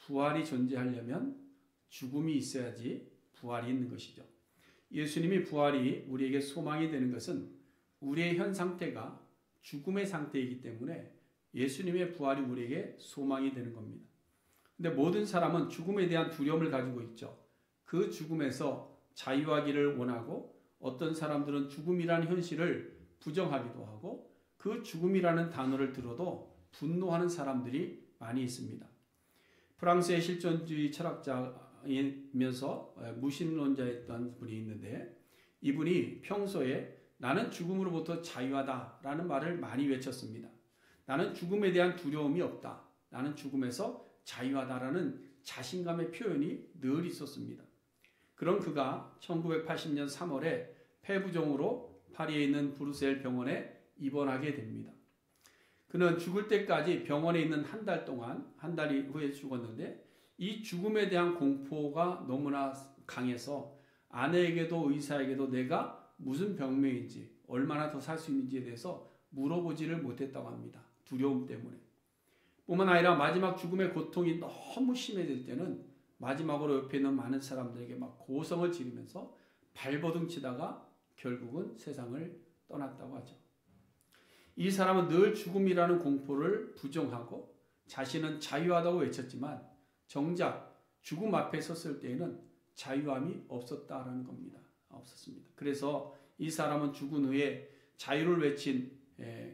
부활이 존재하려면 죽음이 있어야지 부활이 있는 것이죠. 예수님이 부활이 우리에게 소망이 되는 것은 우리의 현 상태가 죽음의 상태이기 때문에 예수님의 부활이 우리에게 소망이 되는 겁니다. 근데 모든 사람은 죽음에 대한 두려움을 가지고 있죠. 그 죽음에서 자유하기를 원하고 어떤 사람들은 죽음이라는 현실을 부정하기도 하고 그 죽음이라는 단어를 들어도 분노하는 사람들이 많이 있습니다. 프랑스의 실존주의 철학자이면서 무신론자였던 분이 있는데 이분이 평소에 나는 죽음으로부터 자유하다라는 말을 많이 외쳤습니다. 나는 죽음에 대한 두려움이 없다. 나는 죽음에서 자유하다라는 자신감의 표현이 늘 있었습니다. 그런 그가 1980년 3월에 폐부종으로 파리에 있는 브루셀 병원에 입원하게 됩니다. 그는 죽을 때까지 병원에 있는 한 달 동안, 한 달 후에 죽었는데 이 죽음에 대한 공포가 너무나 강해서 아내에게도 의사에게도 내가 무슨 병명인지 얼마나 더 살 수 있는지에 대해서 물어보지를 못했다고 합니다. 두려움 때문에. 뿐만 아니라 마지막 죽음의 고통이 너무 심해질 때는 마지막으로 옆에 있는 많은 사람들에게 막 고성을 지르면서 발버둥 치다가 결국은 세상을 떠났다고 하죠. 이 사람은 늘 죽음이라는 공포를 부정하고 자신은 자유하다고 외쳤지만 정작 죽음 앞에 섰을 때에는 자유함이 없었다라는 겁니다. 없었습니다. 그래서 이 사람은 죽은 후에 자유를 외친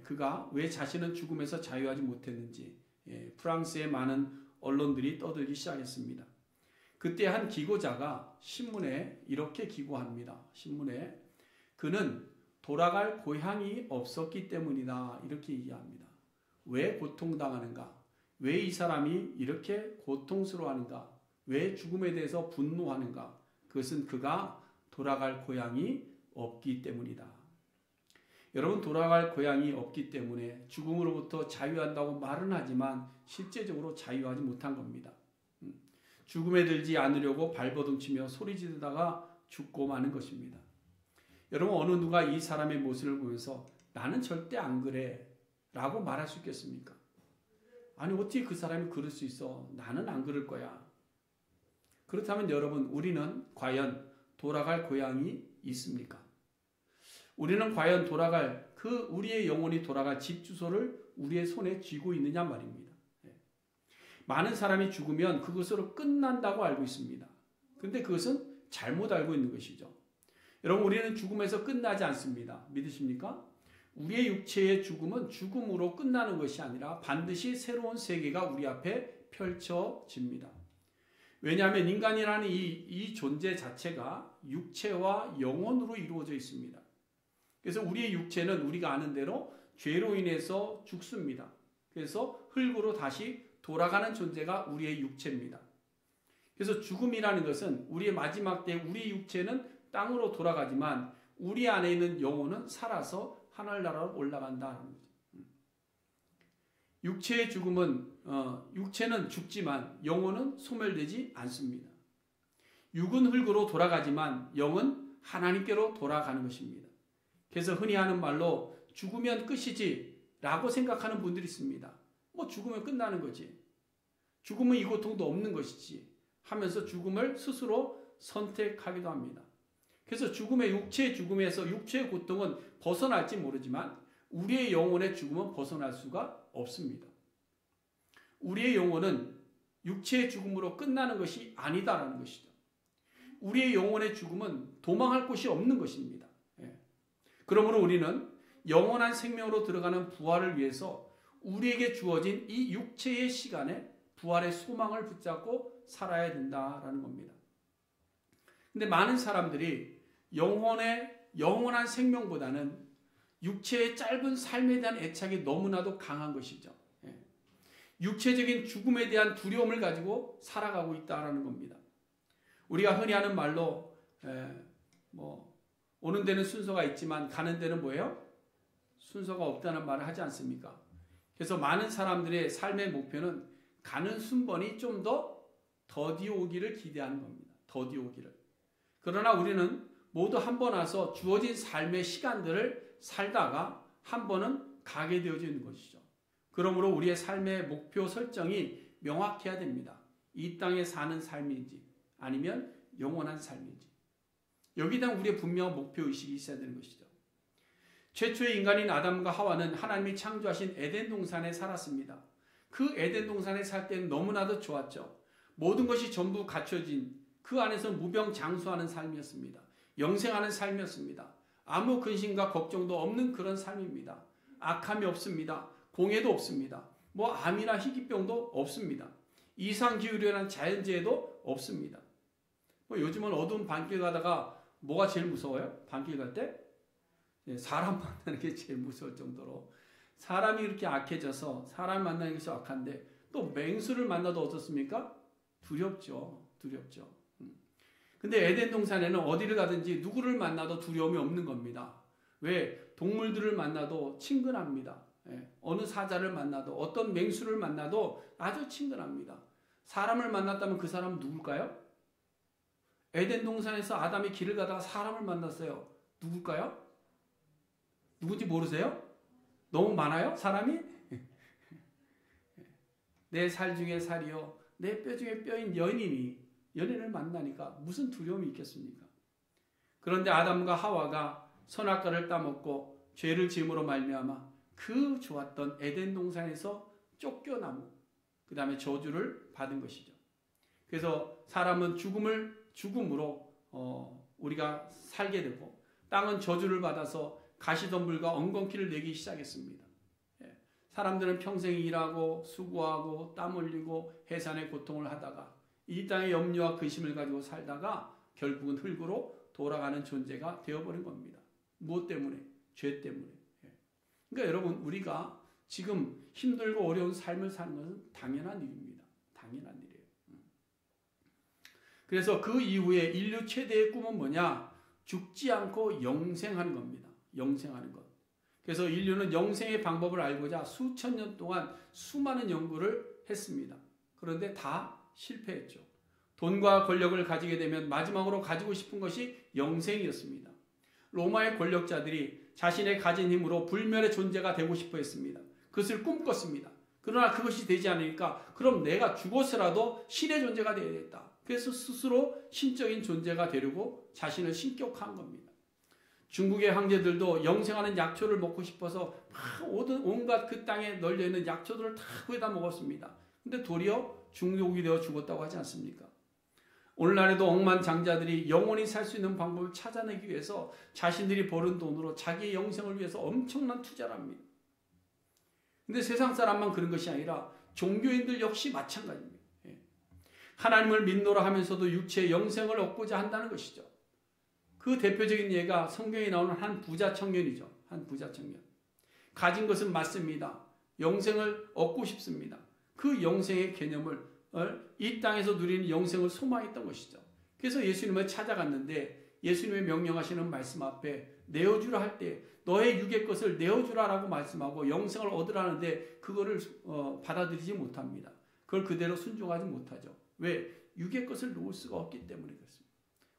그가 왜 자신은 죽음에서 자유하지 못했는지 프랑스의 많은 언론들이 떠들기 시작했습니다. 그때 한 기고자가 신문에 이렇게 기고합니다. 신문에 그는 돌아갈 고향이 없었기 때문이다 이렇게 얘기합니다. 왜 고통당하는가? 왜 이 사람이 이렇게 고통스러워하는가? 왜 죽음에 대해서 분노하는가? 그것은 그가 돌아갈 고향이 없기 때문이다. 여러분 돌아갈 고향이 없기 때문에 죽음으로부터 자유한다고 말은 하지만 실제적으로 자유하지 못한 겁니다. 죽음에 들지 않으려고 발버둥 치며 소리 지르다가 죽고 마는 것입니다. 여러분 어느 누가 이 사람의 모습을 보면서 나는 절대 안 그래 라고 말할 수 있겠습니까? 아니 어떻게 그 사람이 그럴 수 있어? 나는 안 그럴 거야. 그렇다면 여러분 우리는 과연 돌아갈 고향이 있습니까? 우리는 과연 돌아갈 우리의 영혼이 돌아갈 집 주소를 우리의 손에 쥐고 있느냐 말입니다. 많은 사람이 죽으면 그것으로 끝난다고 알고 있습니다. 그런데 그것은 잘못 알고 있는 것이죠. 여러분 우리는 죽음에서 끝나지 않습니다. 믿으십니까? 우리의 육체의 죽음은 죽음으로 끝나는 것이 아니라 반드시 새로운 세계가 우리 앞에 펼쳐집니다. 왜냐하면 인간이라는 이 존재 자체가 육체와 영혼으로 이루어져 있습니다. 그래서 우리의 육체는 우리가 아는 대로 죄로 인해서 죽습니다. 그래서 흙으로 다시 돌아가는 존재가 우리의 육체입니다. 그래서 죽음이라는 것은 우리의 마지막 때 우리 육체는 땅으로 돌아가지만 우리 안에 있는 영혼은 살아서 하늘나라로 올라간다는 거죠. 육체의 죽음은 육체는 죽지만 영혼은 소멸되지 않습니다. 육은 흙으로 돌아가지만 영은 하나님께로 돌아가는 것입니다. 그래서 흔히 하는 말로 죽으면 끝이지 라고 생각하는 분들이 있습니다. 뭐 죽으면 끝나는 거지. 죽으면 이 고통도 없는 것이지 하면서 죽음을 스스로 선택하기도 합니다. 그래서 육체의 죽음에서 육체의 고통은 벗어날지 모르지만 우리의 영혼의 죽음은 벗어날 수가 없습니다. 우리의 영혼은 육체의 죽음으로 끝나는 것이 아니다라는 것이죠. 우리의 영혼의 죽음은 도망할 곳이 없는 것입니다. 그러므로 우리는 영원한 생명으로 들어가는 부활을 위해서 우리에게 주어진 이 육체의 시간에 부활의 소망을 붙잡고 살아야 된다라는 겁니다. 근데 많은 사람들이 영원한 생명보다는 육체의 짧은 삶에 대한 애착이 너무나도 강한 것이죠. 육체적인 죽음에 대한 두려움을 가지고 살아가고 있다는 겁니다. 우리가 흔히 하는 말로 오는 데는 순서가 있지만 가는 데는 뭐예요? 순서가 없다는 말을 하지 않습니까? 그래서 많은 사람들의 삶의 목표는 가는 순번이 좀 더 더디 오기를 기대하는 겁니다. 더디 오기를. 그러나 우리는 모두 한 번 와서 주어진 삶의 시간들을 살다가 한 번은 가게 되어져 있는 것이죠. 그러므로 우리의 삶의 목표 설정이 명확해야 됩니다. 이 땅에 사는 삶인지 아니면 영원한 삶인지 여기에 대한 우리의 분명한 목표의식이 있어야 되는 것이죠. 최초의 인간인 아담과 하와는 하나님이 창조하신 에덴 동산에 살았습니다. 그 에덴 동산에 살 때는 너무나도 좋았죠. 모든 것이 전부 갖춰진 그 안에서 무병장수하는 삶이었습니다. 영생하는 삶이었습니다. 아무 근심과 걱정도 없는 그런 삶입니다. 악함이 없습니다. 공해도 없습니다. 뭐 암이나 희귀병도 없습니다. 이상기후라는 자연재해도 없습니다. 뭐 요즘은 어두운 밤길 가다가 뭐가 제일 무서워요? 밤길 갈 때? 사람 만나는 게 제일 무서울 정도로 사람이 이렇게 악해져서 사람 만나는 것이 악한데 또 맹수를 만나도 어떻습니까? 두렵죠. 두렵죠. 근데 에덴 동산에는 어디를 가든지 누구를 만나도 두려움이 없는 겁니다. 왜? 동물들을 만나도 친근합니다. 어느 사자를 만나도 어떤 맹수를 만나도 아주 친근합니다. 사람을 만났다면 그 사람은 누굴까요? 에덴 동산에서 아담이 길을 가다가 사람을 만났어요. 누굴까요? 누군지 모르세요? 너무 많아요? 사람이? 내 살 중에 살이요 내 뼈 중에 뼈인 연인을 만나니까 무슨 두려움이 있겠습니까? 그런데 아담과 하와가 선악과를 따먹고 죄를 지음으로 말미암아 그 좋았던 에덴 동산에서 쫓겨나고 그 다음에 저주를 받은 것이죠. 그래서 사람은 죽음으로 우리가 살게 되고 땅은 저주를 받아서 가시덤불과 엉겅퀴를 내기 시작했습니다. 사람들은 평생 일하고 수고하고 땀 흘리고 해산의 고통을 하다가 이 땅의 염려와 근심을 가지고 살다가 결국은 흙으로 돌아가는 존재가 되어버린 겁니다. 무엇 때문에? 죄 때문에. 그러니까 여러분 우리가 지금 힘들고 어려운 삶을 사는 것은 당연한 일입니다. 당연한 일이에요. 그래서 그 이후에 인류 최대의 꿈은 뭐냐? 죽지 않고 영생하는 겁니다. 영생하는 것. 그래서 인류는 영생의 방법을 알고자 수천 년 동안 수많은 연구를 했습니다. 그런데 다 실패했죠. 돈과 권력을 가지게 되면 마지막으로 가지고 싶은 것이 영생이었습니다. 로마의 권력자들이 자신의 가진 힘으로 불멸의 존재가 되고 싶어 했습니다. 그것을 꿈꿨습니다. 그러나 그것이 되지 않으니까 그럼 내가 죽어서라도 신의 존재가 되어야겠다. 그래서 스스로 신적인 존재가 되려고 자신을 신격화한 겁니다. 중국의 황제들도 영생하는 약초를 먹고 싶어서 온갖 그 땅에 널려있는 약초들을 다 구해다 먹었습니다. 근데 도리어 중독이 되어 죽었다고 하지 않습니까? 오늘날에도 억만장자들이 영원히 살 수 있는 방법을 찾아내기 위해서 자신들이 버는 돈으로 자기의 영생을 위해서 엄청난 투자를 합니다. 근데 세상 사람만 그런 것이 아니라 종교인들 역시 마찬가지입니다. 하나님을 믿노라 하면서도 육체의 영생을 얻고자 한다는 것이죠. 그 대표적인 예가 성경에 나오는 한 부자 청년이죠. 한 부자 청년. 가진 것은 맞습니다. 영생을 얻고 싶습니다. 그 영생의 개념을 이 땅에서 누리는 영생을 소망했던 것이죠. 그래서 예수님을 찾아갔는데 예수님의 명령하시는 말씀 앞에 내어주라 할 때 너의 육의 것을 내어주라라고 말씀하고 영생을 얻으라는데 그거를 받아들이지 못합니다. 그걸 그대로 순종하지 못하죠. 왜? 육의 것을 놓을 수가 없기 때문에 그렇습니다.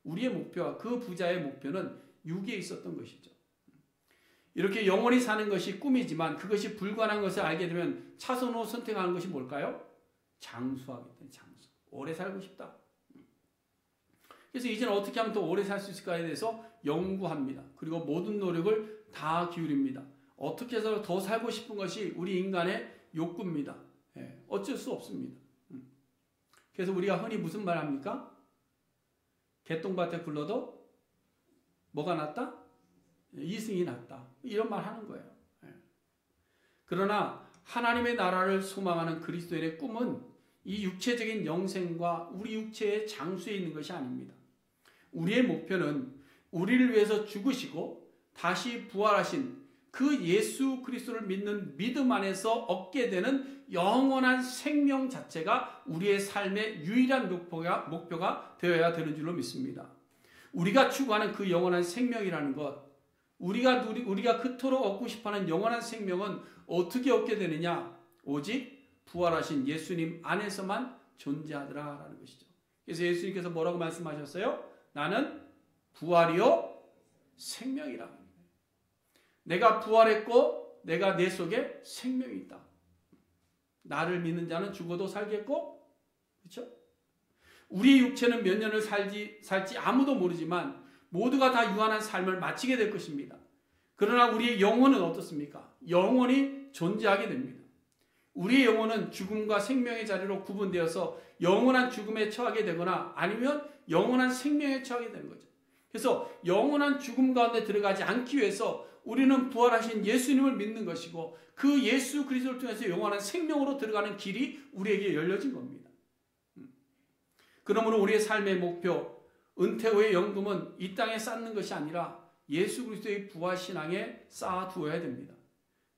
우리의 목표와 그 부자의 목표는 육에 있었던 것이죠. 이렇게 영원히 사는 것이 꿈이지만 그것이 불가능한 것을 알게 되면 차선으로 선택하는 것이 뭘까요? 장수하기 때문에 장수. 오래 살고 싶다. 그래서 이제는 어떻게 하면 더 오래 살 수 있을까에 대해서 연구합니다. 그리고 모든 노력을 다 기울입니다. 어떻게 해서 더 살고 싶은 것이 우리 인간의 욕구입니다. 어쩔 수 없습니다. 그래서 우리가 흔히 무슨 말 합니까? 개똥밭에 굴러도 뭐가 낫다? 이승이 낫다. 이런 말 하는 거예요. 그러나 하나님의 나라를 소망하는 그리스도인의 꿈은 이 육체적인 영생과 우리 육체의 장수에 있는 것이 아닙니다. 우리의 목표는 우리를 위해서 죽으시고 다시 부활하신 그 예수 그리스도를 믿는 믿음 안에서 얻게 되는 영원한 생명 자체가 우리의 삶의 유일한 목표가 되어야 되는 줄로 믿습니다. 우리가 추구하는 그 영원한 생명이라는 것, 우리가 그토록 얻고 싶어하는 영원한 생명은 어떻게 얻게 되느냐? 오직 부활하신 예수님 안에서만 존재하더라라는 것이죠. 그래서 예수님께서 뭐라고 말씀하셨어요? 나는 부활이요 생명이라. 내가 부활했고 내가 내 속에 생명이 있다. 나를 믿는 자는 죽어도 살겠고, 그렇죠? 우리의 육체는 몇 년을 살지 아무도 모르지만 모두가 다 유한한 삶을 마치게 될 것입니다. 그러나 우리의 영혼은 어떻습니까? 영원히 존재하게 됩니다. 우리의 영혼은 죽음과 생명의 자리로 구분되어서 영원한 죽음에 처하게 되거나 아니면 영원한 생명에 처하게 되는 거죠. 그래서 영원한 죽음 가운데 들어가지 않기 위해서 우리는 부활하신 예수님을 믿는 것이고 그 예수 그리스도를 통해서 영원한 생명으로 들어가는 길이 우리에게 열려진 겁니다. 그러므로 우리의 삶의 목표, 은퇴 후의 연금은 이 땅에 쌓는 것이 아니라 예수 그리스도의 부활신앙에 쌓아두어야 됩니다.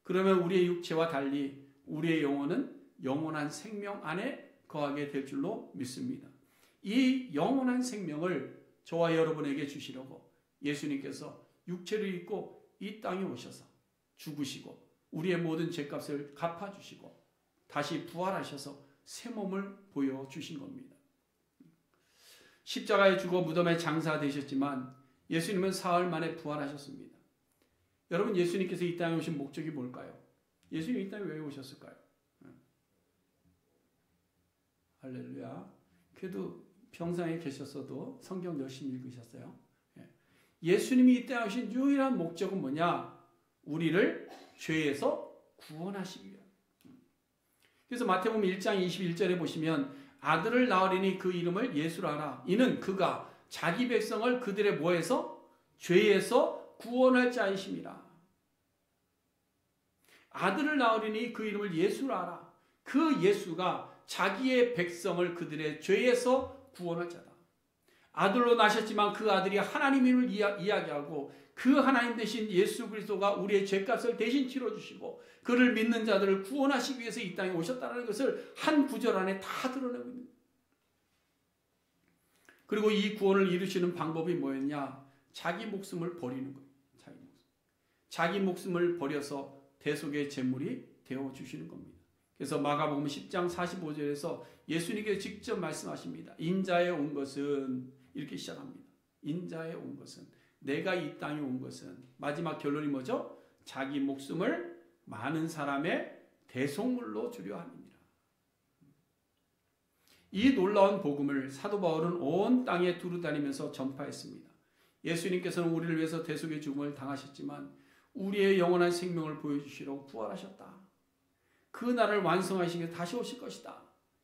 그러면 우리의 육체와 달리 우리의 영혼은 영원한 생명 안에 거하게 될 줄로 믿습니다. 이 영원한 생명을 저와 여러분에게 주시려고 예수님께서 육체를 입고 이 땅에 오셔서 죽으시고 우리의 모든 죄값을 갚아주시고 다시 부활하셔서 새 몸을 보여주신 겁니다. 십자가에 죽어 무덤에 장사되셨지만 예수님은 사흘 만에 부활하셨습니다. 여러분, 예수님께서 이 땅에 오신 목적이 뭘까요? 예수님 이 땅에 왜 오셨을까요? 할렐루야. 그래도 평상에 계셨어도 성경 열심히 읽으셨어요. 예수님이 이 땅에 오신 유일한 목적은 뭐냐? 우리를 죄에서 구원하시기 위함. 그래서 마태복음 1장 21절에 보시면 아들을 낳으리니 그 이름을 예수라 하라. 이는 그가 자기 백성을 그들의 뭐에서? 죄에서 구원할 자이심이라. 아들을 낳으리니 그 이름을 예수라 하라. 그 예수가 자기의 백성을 그들의 죄에서 구원할 자다. 아들로 나셨지만 그 아들이 하나님임을 이야기하고 그 하나님 대신 예수 그리스도가 우리의 죄값을 대신 치러주시고 그를 믿는 자들을 구원하시기 위해서 이 땅에 오셨다는 것을 한 구절 안에 다 드러내고 있습니다. 그리고 이 구원을 이루시는 방법이 뭐였냐? 자기 목숨을 버리는 거예요. 자기 목숨을 버려서 대속의 제물이 되어주시는 겁니다. 그래서 마가복음 10장 45절에서 예수님께서 직접 말씀하십니다. 인자에 온 것은 이렇게 시작합니다. 인자에 온 것은, 내가 이 땅에 온 것은, 마지막 결론이 뭐죠? 자기 목숨을 많은 사람의 대속물로 주려 함이니라. 이 놀라운 복음을 사도 바울은 온 땅에 두루 다니면서 전파했습니다. 예수님께서는 우리를 위해서 대속의 죽음을 당하셨지만 우리의 영원한 생명을 보여주시려고 부활하셨다. 그 날을 완성하시기 위해 다시 오실 것이다.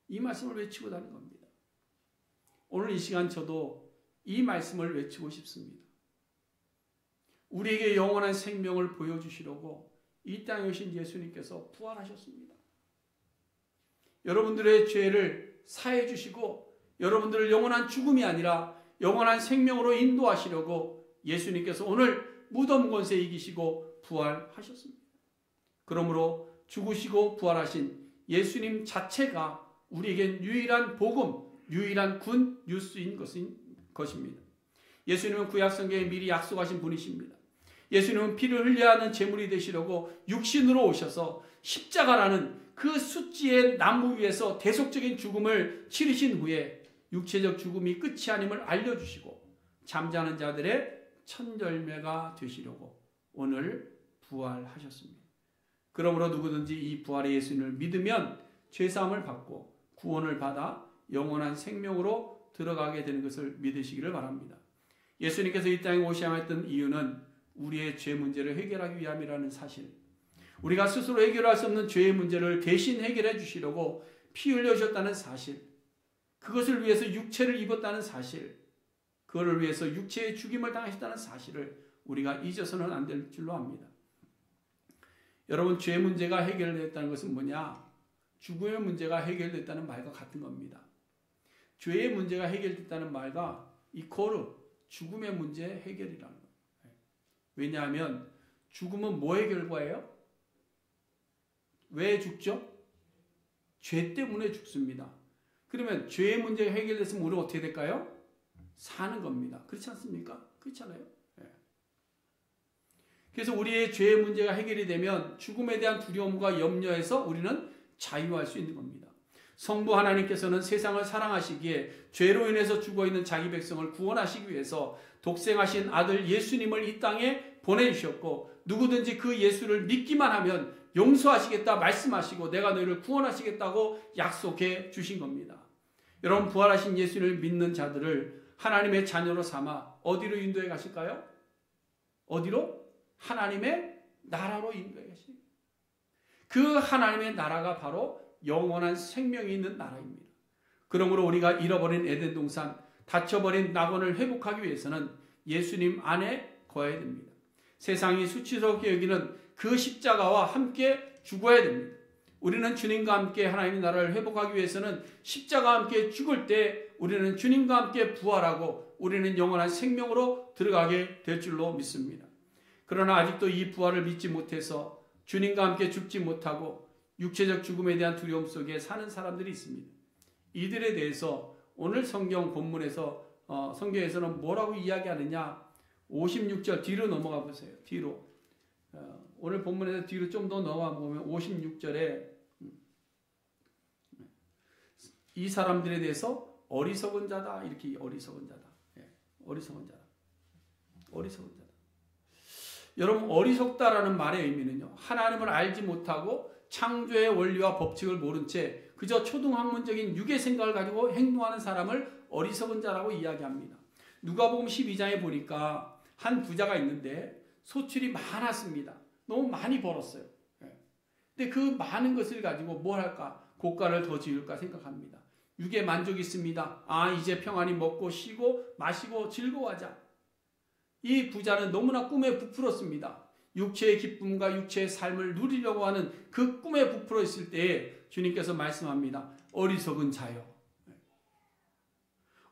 이 말씀을 외치고 다니는 겁니다. 오늘 이 시간 저도 이 말씀을 외치고 싶습니다. 우리에게 영원한 생명을 보여주시려고 이 땅에 오신 예수님께서 부활하셨습니다. 여러분들의 죄를 사해 주시고 여러분들을 영원한 죽음이 아니라 영원한 생명으로 인도하시려고 예수님께서 오늘 무덤 권세 이기시고 부활하셨습니다. 그러므로 죽으시고 부활하신 예수님 자체가 우리에겐 유일한 복음, 유일한 군 뉴스인 것입니다. 예수님은 구약성경에 미리 약속하신 분이십니다. 예수님은 피를 흘려야 하는 제물이 되시려고 육신으로 오셔서 십자가라는 그 숫지의 나무 위에서 대속적인 죽음을 치르신 후에 육체적 죽음이 끝이 아님을 알려주시고 잠자는 자들의 첫 열매가 되시려고 오늘 부활하셨습니다. 그러므로 누구든지 이 부활의 예수님을 믿으면 죄사함을 받고 구원을 받아 영원한 생명으로 들어가게 되는 것을 믿으시기를 바랍니다. 예수님께서 이 땅에 오셔야 했던 이유는 우리의 죄 문제를 해결하기 위함이라는 사실, 우리가 스스로 해결할 수 없는 죄의 문제를 대신 해결해 주시려고 피 흘려주셨다는 사실, 그것을 위해서 육체를 입었다는 사실, 그거를 위해서 육체의 죽임을 당하셨다는 사실을 우리가 잊어서는 안 될 줄로 압니다. 여러분, 죄 문제가 해결됐다는 것은 뭐냐? 죽음의 문제가 해결됐다는 말과 같은 겁니다. 죄의 문제가 해결됐다는 말과 이코르 죽음의 문제 해결이라는 거예요. 왜냐하면 죽음은 뭐의 결과예요? 왜 죽죠? 죄 때문에 죽습니다. 그러면 죄의 문제가 해결됐으면 우리는 어떻게 될까요? 사는 겁니다. 그렇지 않습니까? 그렇잖아요. 그래서 우리의 죄의 문제가 해결이 되면 죽음에 대한 두려움과 염려에서 우리는 자유할 수 있는 겁니다. 성부 하나님께서는 세상을 사랑하시기에 죄로 인해서 죽어있는 자기 백성을 구원하시기 위해서 독생하신 아들 예수님을 이 땅에 보내주셨고 누구든지 그 예수를 믿기만 하면 용서하시겠다 말씀하시고 내가 너희를 구원하시겠다고 약속해 주신 겁니다. 여러분, 부활하신 예수를 믿는 자들을 하나님의 자녀로 삼아 어디로 인도해 가실까요? 어디로? 하나님의 나라로 인도해 가십니다. 그 하나님의 나라가 바로 영원한 생명이 있는 나라입니다. 그러므로 우리가 잃어버린 에덴 동산, 닫혀버린 낙원을 회복하기 위해서는 예수님 안에 거해야 됩니다. 세상이 수치스럽게 여기는 그 십자가와 함께 죽어야 됩니다. 우리는 주님과 함께 하나님의 나라를 회복하기 위해서는 십자가와 함께 죽을 때 우리는 주님과 함께 부활하고 우리는 영원한 생명으로 들어가게 될 줄로 믿습니다. 그러나 아직도 이 부활을 믿지 못해서 주님과 함께 죽지 못하고 육체적 죽음에 대한 두려움 속에 사는 사람들이 있습니다. 이들에 대해서 오늘 성경 본문에서 성경에서는 뭐라고 이야기하느냐? 56절 뒤로 넘어가 보세요. 뒤로. 오늘 본문에서 뒤로 좀 더 넘어가 보면 56절에 이 사람들에 대해서 어리석은 자다, 이렇게 어리석은 자다. 어리석은 자다. 어리석은 자다. 여러분, 어리석다라는 말의 의미는요, 하나님을 알지 못하고 창조의 원리와 법칙을 모른 채 그저 초등학문적인 육의 생각을 가지고 행동하는 사람을 어리석은 자라고 이야기합니다. 누가복음 12장에 보니까 한 부자가 있는데 소출이 많았습니다. 너무 많이 벌었어요. 근데 그 많은 것을 가지고 뭘 할까? 고가를 더 지을까 생각합니다. 육에 만족이 있습니다. 이제 평안히 먹고 쉬고 마시고 즐거워하자. 이 부자는 너무나 꿈에 부풀었습니다. 육체의 기쁨과 육체의 삶을 누리려고 하는 그 꿈에 부풀어 있을 때에 주님께서 말씀합니다. 어리석은 자여.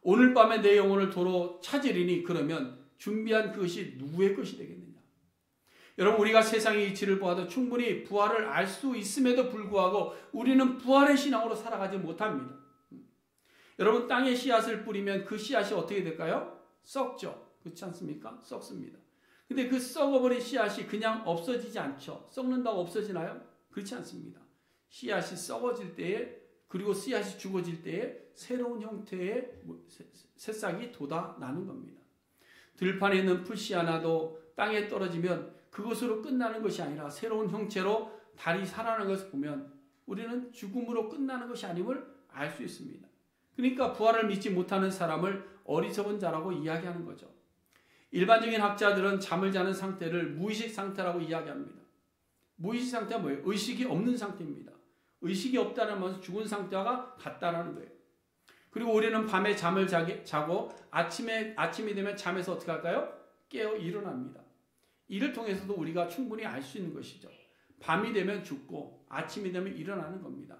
오늘 밤에 내 영혼을 도로 찾으리니 그러면 준비한 그것이 누구의 것이 되겠느냐. 여러분, 우리가 세상의 이치를 보아도 충분히 부활을 알 수 있음에도 불구하고 우리는 부활의 신앙으로 살아가지 못합니다. 여러분, 땅에 씨앗을 뿌리면 그 씨앗이 어떻게 될까요? 썩죠. 그렇지 않습니까? 썩습니다. 근데 그 썩어버린 씨앗이 그냥 없어지지 않죠. 썩는다고 없어지나요? 그렇지 않습니다. 씨앗이 썩어질 때에, 그리고 씨앗이 죽어질 때에 새로운 형태의 새싹이 돋아나는 겁니다. 들판에 있는 풀씨 하나도 땅에 떨어지면 그것으로 끝나는 것이 아니라 새로운 형체로 달이 살아나는 것을 보면 우리는 죽음으로 끝나는 것이 아님을 알 수 있습니다. 그러니까 부활을 믿지 못하는 사람을 어리석은 자라고 이야기하는 거죠. 일반적인 학자들은 잠을 자는 상태를 무의식 상태라고 이야기합니다. 무의식 상태가 뭐예요? 의식이 없는 상태입니다. 의식이 없다는 것은 죽은 상태와 같다라는 거예요. 그리고 우리는 밤에 잠을 자고 아침이 되면 잠에서 어떻게 할까요? 깨어 일어납니다. 이를 통해서도 우리가 충분히 알 수 있는 것이죠. 밤이 되면 죽고 아침이 되면 일어나는 겁니다.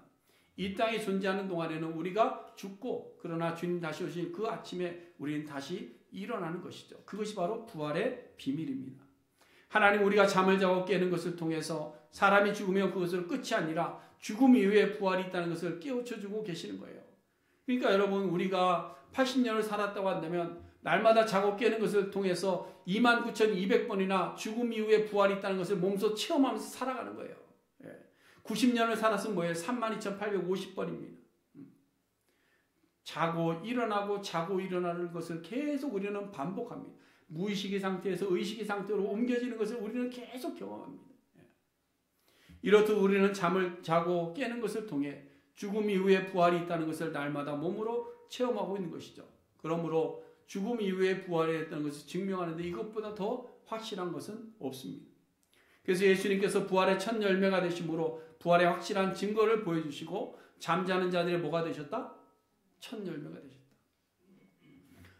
이 땅에 존재하는 동안에는 우리가 죽고, 그러나 주님 다시 오신 그 아침에 우리는 다시 일어나는 것이죠. 그것이 바로 부활의 비밀입니다. 하나님, 우리가 잠을 자고 깨는 것을 통해서 사람이 죽으면 그것을 끝이 아니라 죽음 이후에 부활이 있다는 것을 깨우쳐주고 계시는 거예요. 그러니까 여러분, 우리가 80년을 살았다고 한다면 날마다 자고 깨는 것을 통해서 29,200번이나 죽음 이후에 부활이 있다는 것을 몸소 체험하면서 살아가는 거예요. 90년을 살았으면 뭐예요? 32,850번입니다. 자고 일어나고 자고 일어나는 것을 계속 우리는 반복합니다. 무의식의 상태에서 의식의 상태로 옮겨지는 것을 우리는 계속 경험합니다. 이렇듯 우리는 잠을 자고 깨는 것을 통해 죽음 이후에 부활이 있다는 것을 날마다 몸으로 체험하고 있는 것이죠. 그러므로 죽음 이후에 부활이 있다는 것을 증명하는데 이것보다 더 확실한 것은 없습니다. 그래서 예수님께서 부활의 첫 열매가 되심으로 부활의 확실한 증거를 보여주시고 잠자는 자들의 뭐가 되셨다? 첫 열매가 되셨다.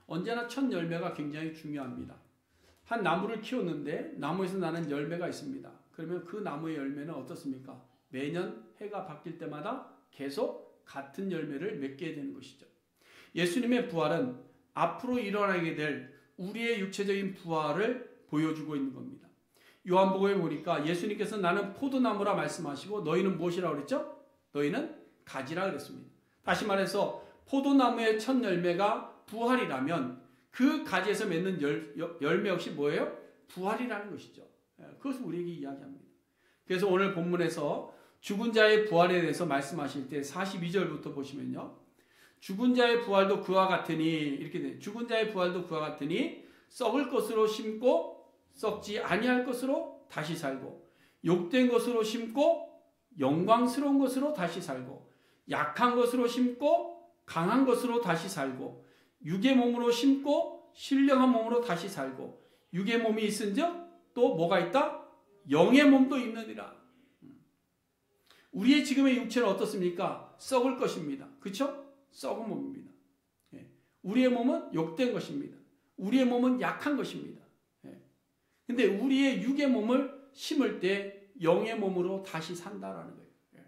언제나 첫 열매가 굉장히 중요합니다. 한 나무를 키웠는데 나무에서 나는 열매가 있습니다. 그러면 그 나무의 열매는 어떻습니까? 매년 해가 바뀔 때마다 계속 같은 열매를 맺게 되는 것이죠. 예수님의 부활은 앞으로 일어나게 될 우리의 육체적인 부활을 보여주고 있는 겁니다. 요한복음에 보니까 예수님께서 나는 포도나무라 말씀하시고 너희는 무엇이라고 그랬죠? 너희는 가지라 그랬습니다. 다시 말해서 포도나무의 첫 열매가 부활이라면 그 가지에서 맺는 열매 역시 뭐예요? 부활이라는 것이죠. 그것을 우리에게 이야기합니다. 그래서 오늘 본문에서 죽은 자의 부활에 대해서 말씀하실 때 42절부터 보시면요. 죽은 자의 부활도 그와 같으니 이렇게 돼. 죽은 자의 부활도 그와 같으니 썩을 것으로 심고 썩지 아니할 것으로 다시 살고 욕된 것으로 심고 영광스러운 것으로 다시 살고 약한 것으로 심고 강한 것으로 다시 살고 육의 몸으로 심고 신령한 몸으로 다시 살고 육의 몸이 있은즉 또 뭐가 있다? 영의 몸도 있느니라. 우리의 지금의 육체는 어떻습니까? 썩을 것입니다. 그렇죠? 썩은 몸입니다. 우리의 몸은 욕된 것입니다. 우리의 몸은 약한 것입니다. 근데 우리의 육의 몸을 심을 때 영의 몸으로 다시 산다라는 거예요.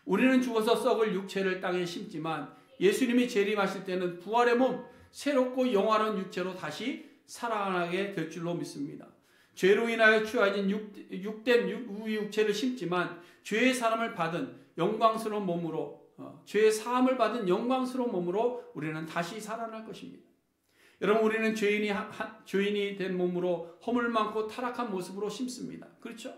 우리는 죽어서 썩을 육체를 땅에 심지만 예수님이 재림하실 때는 부활의 몸, 새롭고 영원한 육체로 다시 살아나게 될 줄로 믿습니다. 죄로 인하여 취하진 육된 육체를 심지만 죄의 사함을 받은 영광스러운 몸으로 죄의 사함을 받은 영광스러운 몸으로 우리는 다시 살아날 것입니다. 여러분, 우리는 죄인이 된 몸으로 허물 많고 타락한 모습으로 심습니다. 그렇죠?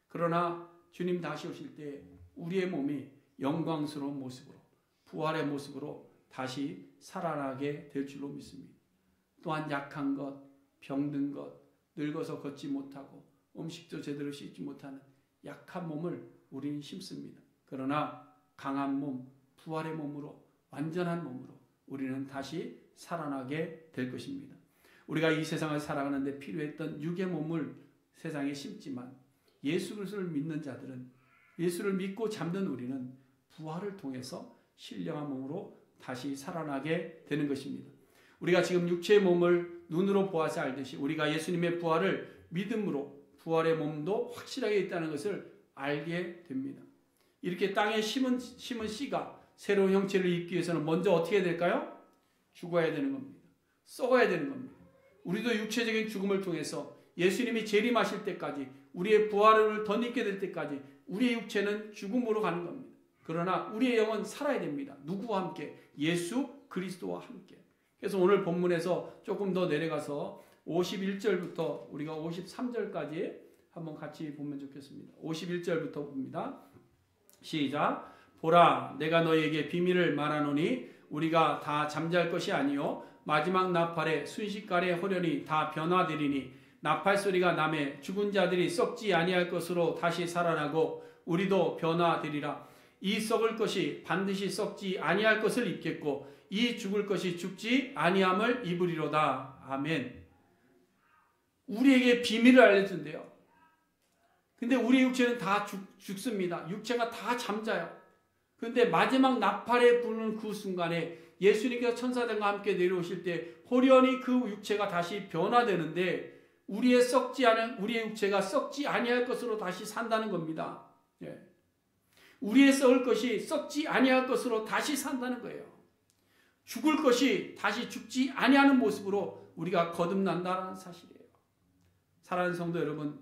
그러나 주님 다시 오실 때 우리의 몸이 영광스러운 모습으로 부활의 모습으로 다시 살아나게 될 줄로 믿습니다. 또한 약한 것, 병든 것, 늙어서 걷지 못하고 음식도 제대로 씻지 못하는 약한 몸을 우리는 심습니다. 그러나 강한 몸, 부활의 몸으로 완전한 몸으로 우리는 다시 살아나게 될 것입니다. 우리가 이 세상을 살아가는데 필요했던 육의 몸을 세상에 심지만 예수 그리스도를 믿는 자들은 예수를 믿고 잠든 우리는 부활을 통해서 신령한 몸으로 다시 살아나게 되는 것입니다. 우리가 지금 육체의 몸을 눈으로 보아서 알듯이 우리가 예수님의 부활을 믿음으로 부활의 몸도 확실하게 있다는 것을 알게 됩니다. 이렇게 땅에 심은 씨가 새로운 형체를 입기 위해서는 먼저 어떻게 해야 될까요? 죽어야 되는 겁니다. 썩어야 되는 겁니다. 우리도 육체적인 죽음을 통해서 예수님이 재림하실 때까지 우리의 부활을 덧입게 될 때까지 우리의 육체는 죽음으로 가는 겁니다. 그러나 우리의 영은 살아야 됩니다. 누구와 함께? 예수 그리스도와 함께. 그래서 오늘 본문에서 조금 더 내려가서 51절부터 우리가 53절까지 한번 같이 보면 좋겠습니다. 51절부터 봅니다. 시작. 보라, 내가 너희에게 비밀을 말하노니 우리가 다 잠잘 것이 아니요 마지막 나팔에 순식간에 호련히 다 변화되리니 나팔 소리가 나매 죽은 자들이 썩지 아니할 것으로 다시 살아나고 우리도 변화되리라. 이 썩을 것이 반드시 썩지 아니할 것을 입겠고 이 죽을 것이 죽지 아니함을 입으리로다. 아멘. 우리에게 비밀을 알려준대요. 근데 우리 육체는 다 죽습니다. 육체가 다 잠자요. 그런데 마지막 나팔에 부는 그 순간에 예수님께서 천사들과 함께 내려오실 때 호련히 그 육체가 다시 변화되는데 우리의 육체가 썩지 아니할 것으로 다시 산다는 겁니다. 예. 우리의 썩을 것이 썩지 아니할 것으로 다시 산다는 거예요. 죽을 것이 다시 죽지 아니하는 모습으로 우리가 거듭난다는 사실이에요. 사랑하는 성도 여러분,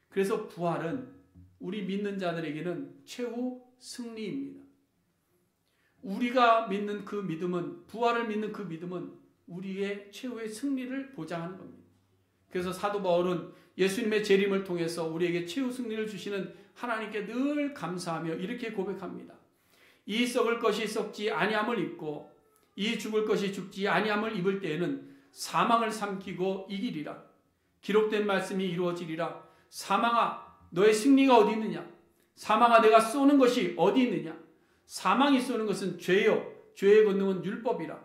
그래서 부활은 우리 믿는 자들에게는 최후 승리입니다. 우리가 믿는 그 믿음은, 부활을 믿는 그 믿음은 우리의 최후의 승리를 보장하는 겁니다. 그래서 사도 바울은 예수님의 재림을 통해서 우리에게 최후 승리를 주시는 하나님께 늘 감사하며 이렇게 고백합니다. 이 썩을 것이 썩지 아니함을 입고 이 죽을 것이 죽지 아니함을 입을 때에는 사망을 삼키고 이기리라. 기록된 말씀이 이루어지리라. 사망아, 너의 승리가 어디 있느냐? 사망아, 내가 쏘는 것이 어디 있느냐? 사망이 쏘는 것은 죄요, 죄의 권능은 율법이라.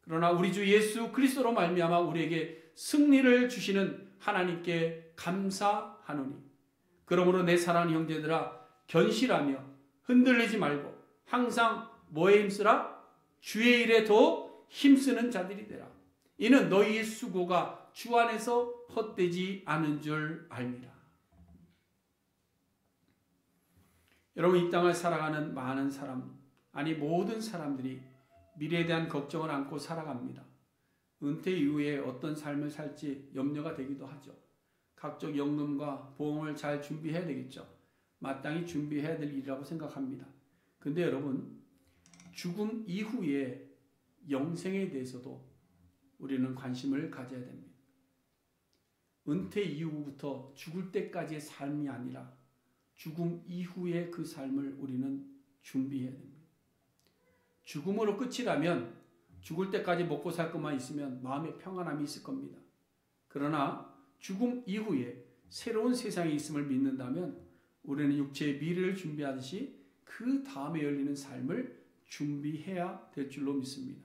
그러나 우리 주 예수 그리스도로 말미암아 우리에게 승리를 주시는 하나님께 감사하노니. 그러므로 내 사랑하는 형제들아, 견실하며 흔들리지 말고 항상 뭐에 힘쓰라? 주의 일에 더 힘쓰는 자들이 되라. 이는 너희의 수고가 주 안에서 헛되지 않은 줄 알미라. 여러분, 이 땅을 살아가는 많은 사람, 아니 모든 사람들이 미래에 대한 걱정을 안고 살아갑니다. 은퇴 이후에 어떤 삶을 살지 염려가 되기도 하죠. 각종 연금과 보험을 잘 준비해야 되겠죠. 마땅히 준비해야 될 일이라고 생각합니다. 근데 여러분, 죽음 이후의 영생에 대해서도 우리는 관심을 가져야 됩니다. 은퇴 이후부터 죽을 때까지의 삶이 아니라 죽음 이후의 그 삶을 우리는 준비해야 됩니다. 죽음으로 끝이라면 죽을 때까지 먹고 살 것만 있으면 마음의 평안함이 있을 겁니다. 그러나 죽음 이후에 새로운 세상이 있음을 믿는다면 우리는 육체의 미래를 준비하듯이 그 다음에 열리는 삶을 준비해야 될 줄로 믿습니다.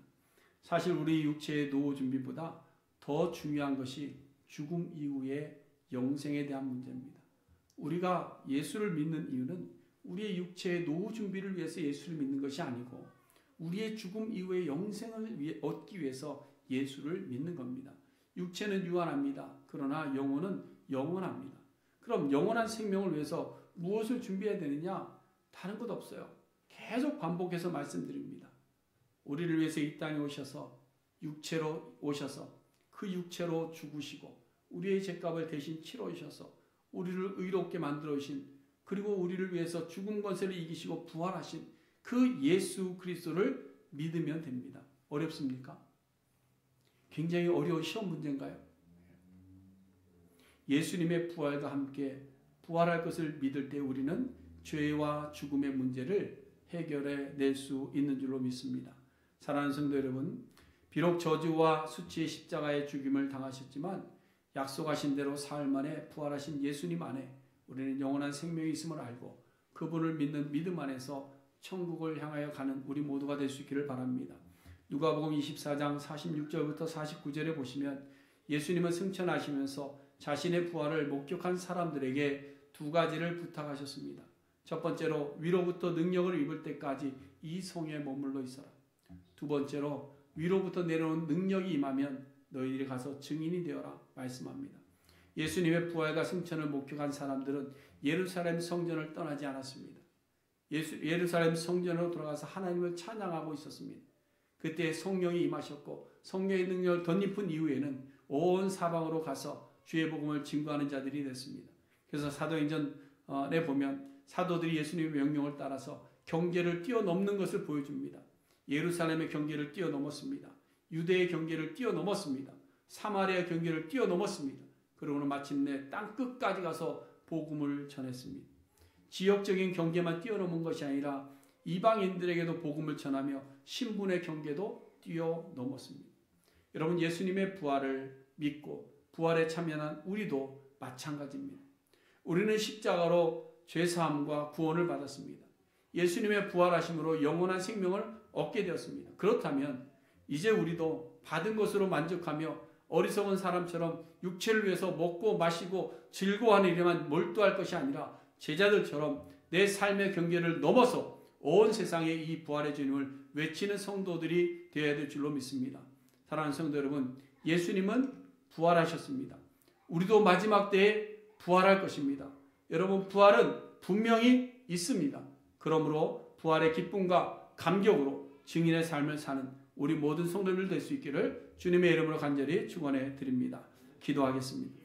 사실 우리 육체의 노후 준비보다 더 중요한 것이 죽음 이후의 영생에 대한 문제입니다. 우리가 예수를 믿는 이유는 우리의 육체의 노후 준비를 위해서 예수를 믿는 것이 아니고 우리의 죽음 이후의 영생을 얻기 위해서 예수를 믿는 겁니다. 육체는 유한합니다. 그러나 영혼은 영원합니다. 그럼 영원한 생명을 위해서 무엇을 준비해야 되느냐? 다른 것 없어요. 계속 반복해서 말씀드립니다. 우리를 위해서 이 땅에 오셔서 육체로 오셔서 그 육체로 죽으시고 우리의 죄값을 대신 치러주셔서 우리를 의롭게 만들어주신, 그리고 우리를 위해서 죽음 권세를 이기시고 부활하신 그 예수 그리스도를 믿으면 됩니다. 어렵습니까? 굉장히 어려운 시험 문제인가요? 예수님의 부활과 함께 부활할 것을 믿을 때 우리는 죄와 죽음의 문제를 해결해 낼 수 있는 줄로 믿습니다. 사랑하는 성도 여러분, 비록 저주와 수치의 십자가의 죽임을 당하셨지만 약속하신 대로 사흘 만에 부활하신 예수님 안에 우리는 영원한 생명이 있음을 알고 그분을 믿는 믿음 안에서 천국을 향하여 가는 우리 모두가 될 수 있기를 바랍니다. 누가복음 24장 46절부터 49절에 보시면 예수님은 승천하시면서 자신의 부활을 목격한 사람들에게 두 가지를 부탁하셨습니다. 첫 번째로 위로부터 능력을 입을 때까지 이 성에 머물러 있어라. 두 번째로 위로부터 내려온 능력이 임하면 너희들이 가서 증인이 되어라 말씀합니다. 예수님의 부활과 승천을 목격한 사람들은 예루살렘 성전을 떠나지 않았습니다. 예루살렘 성전으로 돌아가서 하나님을 찬양하고 있었습니다. 그때 성령이 임하셨고 성령의 능력을 덧입은 이후에는 온 사방으로 가서 주의 복음을 증거하는 자들이 됐습니다. 그래서 사도행전에 보면 사도들이 예수님의 명령을 따라서 경계를 뛰어넘는 것을 보여줍니다. 예루살렘의 경계를 뛰어넘었습니다. 유대의 경계를 뛰어넘었습니다. 사마리아 경계를 뛰어넘었습니다. 그러고는 마침내 땅끝까지 가서 복음을 전했습니다. 지역적인 경계만 뛰어넘은 것이 아니라 이방인들에게도 복음을 전하며 신분의 경계도 뛰어넘었습니다. 여러분, 예수님의 부활을 믿고 부활에 참여한 우리도 마찬가지입니다. 우리는 십자가로 죄사함과 구원을 받았습니다. 예수님의 부활하심으로 영원한 생명을 얻게 되었습니다. 그렇다면 이제 우리도 받은 것으로 만족하며 어리석은 사람처럼 육체를 위해서 먹고 마시고 즐거워하는 일에만 몰두할 것이 아니라 제자들처럼 내 삶의 경계를 넘어서 온 세상에 이 부활의 주님을 외치는 성도들이 되어야 될 줄로 믿습니다. 사랑하는 성도 여러분, 예수님은 부활하셨습니다. 우리도 마지막 때에 부활할 것입니다. 여러분, 부활은 분명히 있습니다. 그러므로 부활의 기쁨과 감격으로 증인의 삶을 사는 우리 모든 성도들 될 수 있기를 주님의 이름으로 간절히 축원해 드립니다. 기도하겠습니다.